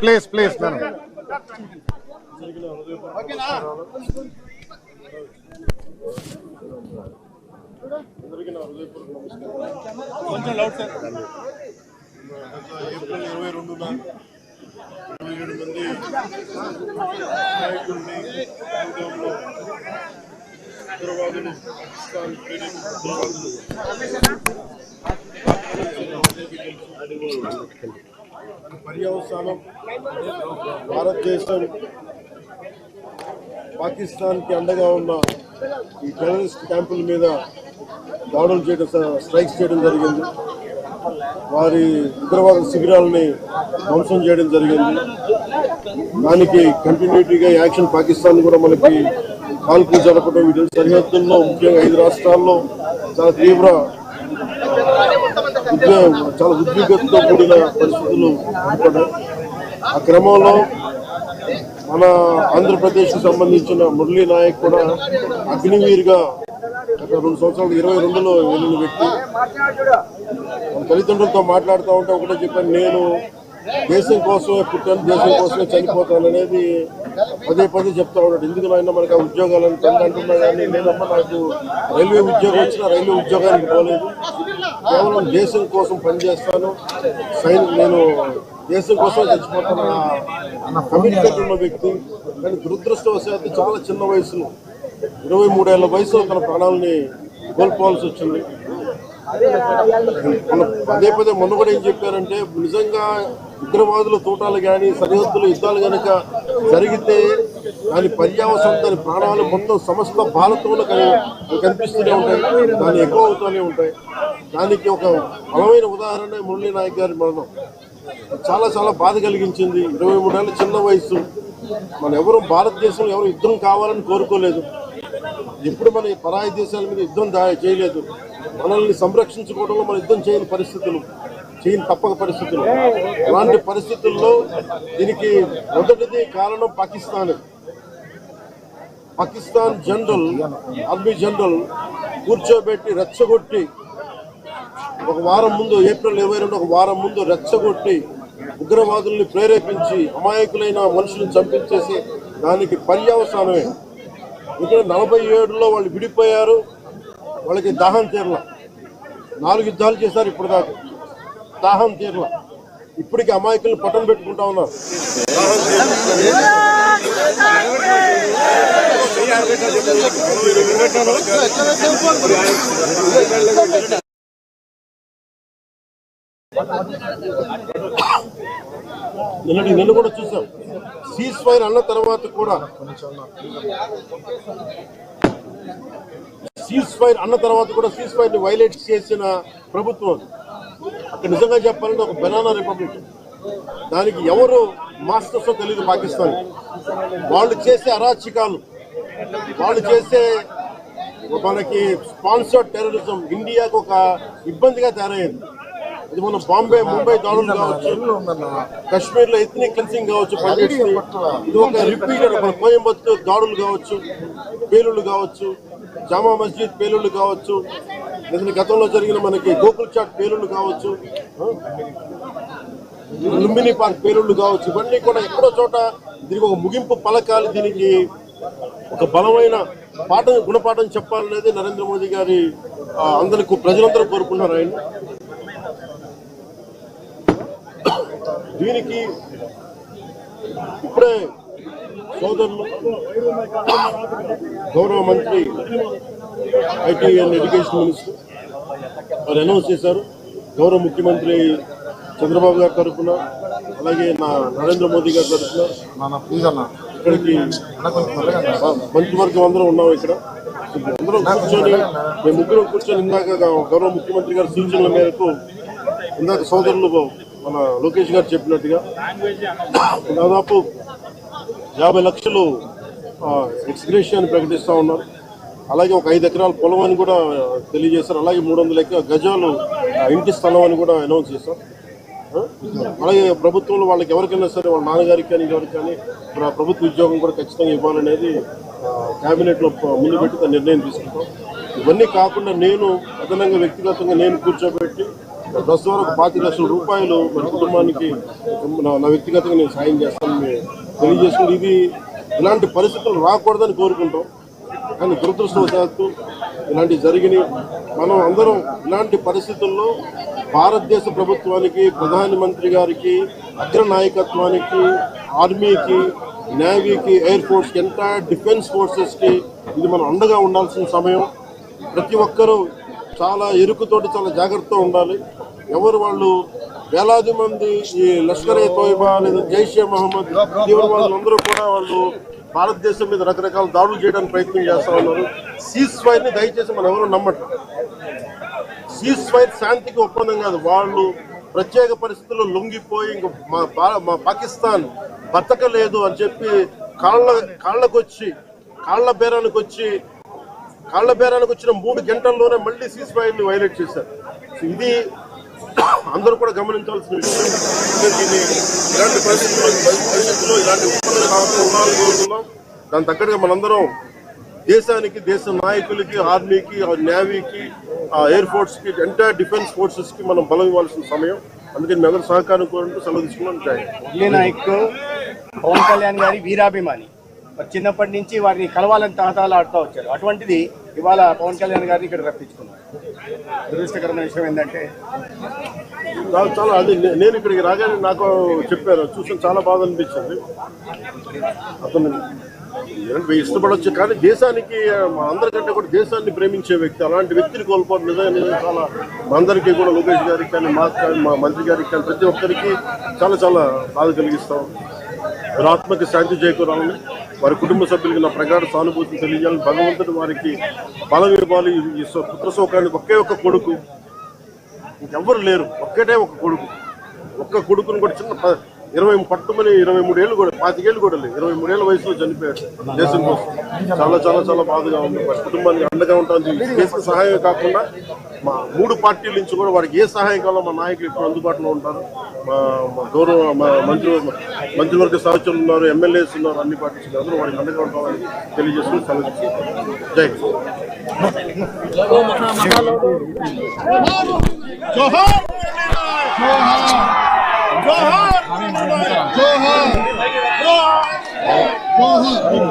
Please please April 22న 27 మంది నాయకుల్ని ఉగ్రవాదులు పర్యవసానం భారతదేశం పాకిస్తాన్కి అండగా ఉన్న ఈ టెర్రరిస్ట్ క్యాంపుల మీద దాడులు చేయడం, స్ట్రైక్స్ చేయడం జరిగింది. వారి ఉగ్రవాద శిబిరాలని ధ్వంసం చేయడం జరిగింది. దానికి కంటిన్యూటీగా యాక్షన్ పాకిస్తాన్ కూడా మనకి కాల్పులు జరపడం, వీటి సరిహద్దుల్లో ముఖ్యంగా 5 రాష్ట్రాల్లో చాలా తీవ్ర చాలా ఉద్విగ్నతతో కూడిన పరిస్థితులు ఏర్పడ్డాయి. ఆ క్రమంలో మన ఆంధ్రప్రదేశ్కి సంబంధించిన మురళీ నాయక్ కూడా అగ్నివీర్గా గత 2 సంవత్సరాలు 22లో వెళ్ళిన వ్యక్తి. మన తల్లిదండ్రులతో మాట్లాడుతూ ఉంటే ఒకటే చెప్పాను, నేను దేశం కోసమే పుట్టాను, దేశం కోసమే చనిపోతాను అనేది పదే పదే చెప్తా ఉన్నాడు. ఎందుకు నాయన మనకు ఆ ఉద్యోగాలను తండ్రి అంటున్నా కానీ లేదమ్మా నాకు రైల్వే ఉద్యోగం వచ్చినా రైల్వే ఉద్యోగానికి పోలేదు, కేవలం దేశం కోసం పనిచేస్తాను, నేను దేశం కోసం చచ్చిపోతాను అన్న కమిట్మెంట్ ఉన్న వ్యక్తి. కానీ దురదృష్టవశాత్తు చాలా చిన్న వయసులో 23 ఏళ్ల వయసులో తన ప్రాణాలని కోల్పోవాల్సి వచ్చింది. పదే పదే మొన్న కూడా ఏం చెప్పారంటే, నిజంగా ఉగ్రవాదుల తోటాలు కానీ సరిహద్దుల యుద్ధాలు కనుక జరిగితే దాని పర్యావసనం, దాని ప్రాణాలు మొత్తం సమస్త భారతంలో కనిపిస్తూనే ఉంటాయి, దాన్ని ఎక్కువ అవుతూనే ఉంటాయి. దానికి ఒక బలమైన ఉదాహరణ మురళీ నాయక్ గారి మరణం. చాలా చాలా బాధ కలిగించింది. 23 ఏళ్ళ చిన్న వయసు. మన ఎవరు భారతదేశంలో ఎవరు యుద్ధం కావాలని కోరుకోలేదు, ఎప్పుడు మన పరాయి దేశాల మీద యుద్ధం చేయలేదు. మనల్ని సంరక్షించుకోవడంలో మన యుద్ధం చేయని తప్పక పరిస్థితులు. అలాంటి పరిస్థితుల్లో దీనికి మొదటిది కారణం పాకిస్తాన్ జనరల్, ఆర్మీ జనరల్ కూర్చోబెట్టి రెచ్చగొట్టి ఒక వారం ముందు, ఏప్రిల్ 22 ఒక వారం ముందు రెచ్చగొట్టి ఉగ్రవాదుల్ని ప్రేరేపించి అమాయకులైన మనుషులను చంపించేసి దానికి పర్యవసానమే. ఇక్కడ 47లో వాళ్ళు విడిపోయారు, వాళ్ళకి దాహం తీరల. 4 యుద్ధాలు చేశారు ఇప్పటిదాకా, దాహం తీరల. ఇప్పటికీ అమాయకులను పట్టం పెట్టుకుంటా ఉన్నారు. నిన్న కూడా చూసాం. సీజ్ ఫైర్ అన్న తర్వాత కూడా సీజ్ ఫైర్ ని వైలేట్ చేసిన ప్రభుత్వం. అక్కడ నిజంగా చెప్పాలంటే ఒక బనానా రిపబ్లిక్. దానికి ఎవరు మాస్టర్స్ తెలియదు పాకిస్తాన్. వాళ్ళు చేసే అరాచకాలు, వాళ్ళు చేసే మనకి స్పాన్సర్డ్ టెర్రరిజం ఇండియాకు ఒక ఇబ్బందిగా తయారైంది. ఇది మన ముంబై దాడులు కావచ్చు, కశ్మీర్ లో ఎథ్నిక్ క్లెన్సింగ్ కావచ్చు, ఇది ఒక రిపీటెడ్ కోయంబత్తూర్ దాడులు కావచ్చు, పేలుళ్లు కావచ్చు, జామా మస్జిద్ పేలుళ్లు కావచ్చు, లేదా గతంలో జరిగిన మనకి గోకుల్ చాట్ పేలుళ్లు కావచ్చు, లుంబిని పార్క్ పేలుళ్లు కావచ్చు, ఇవన్నీ కూడా ఎక్కడో చోట దీనికి ఒక ముగింపు పలకాలి, దీనికి ఒక బలమైన గుణపాఠం చెప్పాలనేది నరేంద్ర మోదీ గారి అందరికీ ప్రజలందరూ కోరుకున్నారు. ఆయన దీనికి ఇప్పుడే సోదరులు గౌరవ మంత్రి ఐటీ అండ్ ఎడ్యుకేషన్ మినిస్టర్ వారు అనౌన్స్ చేశారు. గౌరవ ముఖ్యమంత్రి చంద్రబాబు గారి తరఫున, అలాగే నరేంద్ర మోదీ గారి తరఫున ఇక్కడికి మంత్రివర్గం అందరం ఉన్నాం. ఇక్కడ అందరం కూర్చొని, మేము ముగ్గురం కూర్చొని ఇందాక గౌరవ ముఖ్యమంత్రి గారి సూచనల మేరకు ఇందాక సోదరులు మన లోకేష్ గారు చెప్పినట్టుగా దాదాపు 50 లక్షలు ఎక్స్గ్రేషియా ప్రకటిస్తూ ఉన్నారు. అలాగే ఒక 5 ఎకరాల పొలం అని కూడా తెలియజేశారు. అలాగే 300 గజాలు ఇంటి స్థలం అని కూడా అనౌన్స్ చేశారు. అలాగే ప్రభుత్వంలో వాళ్ళకి ఎవరికైనా సరే వాళ్ళ నాన్నగారికి కానీ ఎవరికి కానీ ప్రభుత్వ ఉద్యోగం కూడా ఖచ్చితంగా ఇవ్వాలనేది క్యాబినెట్లో ముందు పెట్టి నిర్ణయం తీసుకుంటాం. ఇవన్నీ కాకుండా నేను అదనంగా వ్యక్తిగతంగా నేను కూర్చోబెట్టి ప్రస్తుతం వరకు 25 లక్షల రూపాయలు మన కుటుంబానికి నా వ్యక్తిగతంగా నేను సాయం చేస్తానని తెలియజేసుకుని ఇది ఇలాంటి పరిస్థితులు రాకూడదని కోరుకుంటాం. కానీ దురదృష్టవశాత్తు ఇలాంటివి జరిగినాయి. మనం అందరం ఇలాంటి పరిస్థితుల్లో భారతదేశ ప్రభుత్వానికి, ప్రధానమంత్రి గారికి, అగ్ర నాయకత్వానికి, ఆర్మీకి, నేవీకి, ఎయిర్ ఫోర్స్కి, ఎంటైర్ డిఫెన్స్ ఫోర్సెస్కి ఇది మనం అండగా ఉండాల్సిన సమయం. ప్రతి ఒక్కరూ చాలా ఎరుకుతోటి చాలా జాగ్రత్తగా ఉండాలి. ఎవరు వాళ్ళు వేలాది మంది ఈ లష్కర్ ఏ తోయిబా లేదా జైషే మహమ్మద్ తీవ్రవాదులందరూ కూడా వాళ్ళు భారతదేశం మీద రకరకాల దాడులు చేయడానికి ప్రయత్నం చేస్తూ ఉన్నారు. సీజ్ ఫైర్ని దయచేసి మనం ఎవరు నమ్మట్లేదు. సీజ్ ఫైర్ శాంతికి ఒప్పందం కాదు. వాళ్ళు ప్రత్యేక పరిస్థితుల్లో లొంగిపోయి ఇంక మా పాకిస్తాన్ బతకలేదు అని చెప్పి కాళ్ళ బేరానికి వచ్చిన 3 గంటల్లోనే మళ్ళీ సీజ్ ఫైర్ని వైలేట్ చేశారు. ఇది అందరూ కూడా గమనించాల్సిన విషయం. ఇలాంటి పరిస్థితుల్లో ఇలాంటి ఒప్పందాలు కావాలని ఉండాలని కోరుతున్నాం. దాని తగ్గట్టుగా మనందరం దేశానికి, దేశ నాయకులకి, ఆర్మీకి, నేవీకి, ఎయిర్ ఫోర్స్కి, ఎంటైర్ డిఫెన్స్ ఫోర్సెస్కి మనం బలం ఇవ్వాల్సిన సమయం. అందుకని మీ అందరూ సహకారం కోరుకుంటూ సెలవు తీసుకున్నాం. మురళీ నాయక్ పవన్ కళ్యాణ్ గారి వీరాభిమాని. చిన్నప్పటి నుంచి వారిని కలవాలని తహతాలు ఆడుతూ వచ్చారు. అటువంటిది ఇవాళ పవన్ కళ్యాణ్ గారిని ఇక్కడ రప్పించుకున్నారు. దురదృష్టకరమైన విషయం ఏంటంటే చాలా అది నేను ఇక్కడికి రాగానే నాకు చెప్పారు, చూసిన చాలా బాధ అనిపించింది. అతను ఇష్టపడవచ్చు కానీ దేశానికి అందరికంటే కూడా దేశాన్ని ప్రేమించే వ్యక్తి. అలాంటి వ్యక్తిని కోల్పోవడం నిజంగా చాలా మా అందరికీ కూడా, లోకేష్ గారికి కానీ, మాకు కానీ, మా మంత్రి గారికి కానీ, ప్రతి ఒక్కరికి చాలా చాలా బాధ కలిగిస్తాం. వారి ఆత్మకి శాంతి చేకూరాలని, వారి కుటుంబ సభ్యులకి నా ప్రగాఢ సానుభూతిని తెలియజేయాలని, భగవంతుడు వారికి బలం ఇవ్వాలి. ఈ పుత్ర శోకానికి ఒకే ఒక్క కొడుకు, ఇంకెవ్వరు లేరు, ఒక్కటే ఒక కొడుకు. ఒక్క కొడుకుని కూడా చిన్న 23 ఏళ్ళు కూడా 25 ఏళ్ళు కూడా లేదు, 23 ఏళ్ళ వయసులో చనిపోయాడు దేశం కోసం. చాలా చాలా చాలా బాధగా ఉంది. వారి కుటుంబానికి అండగా ఉంటాను. దేశ సహాయం కాకుండా మా 3 పార్టీల నుంచి కూడా వారికి ఏ సహాయం కావాలో మా నాయకులు ఇప్పుడు అందుబాటులో ఉంటారు. మా గౌరవ మంత్రివర్గ సహచరులు ఉన్నారు, ఎమ్మెల్యేస్ ఉన్నారు, అన్ని పార్టీస్ అందరూ వారికి అండగా ఉంటామని తెలియజేసుకుని సెలవు. జై హింద్.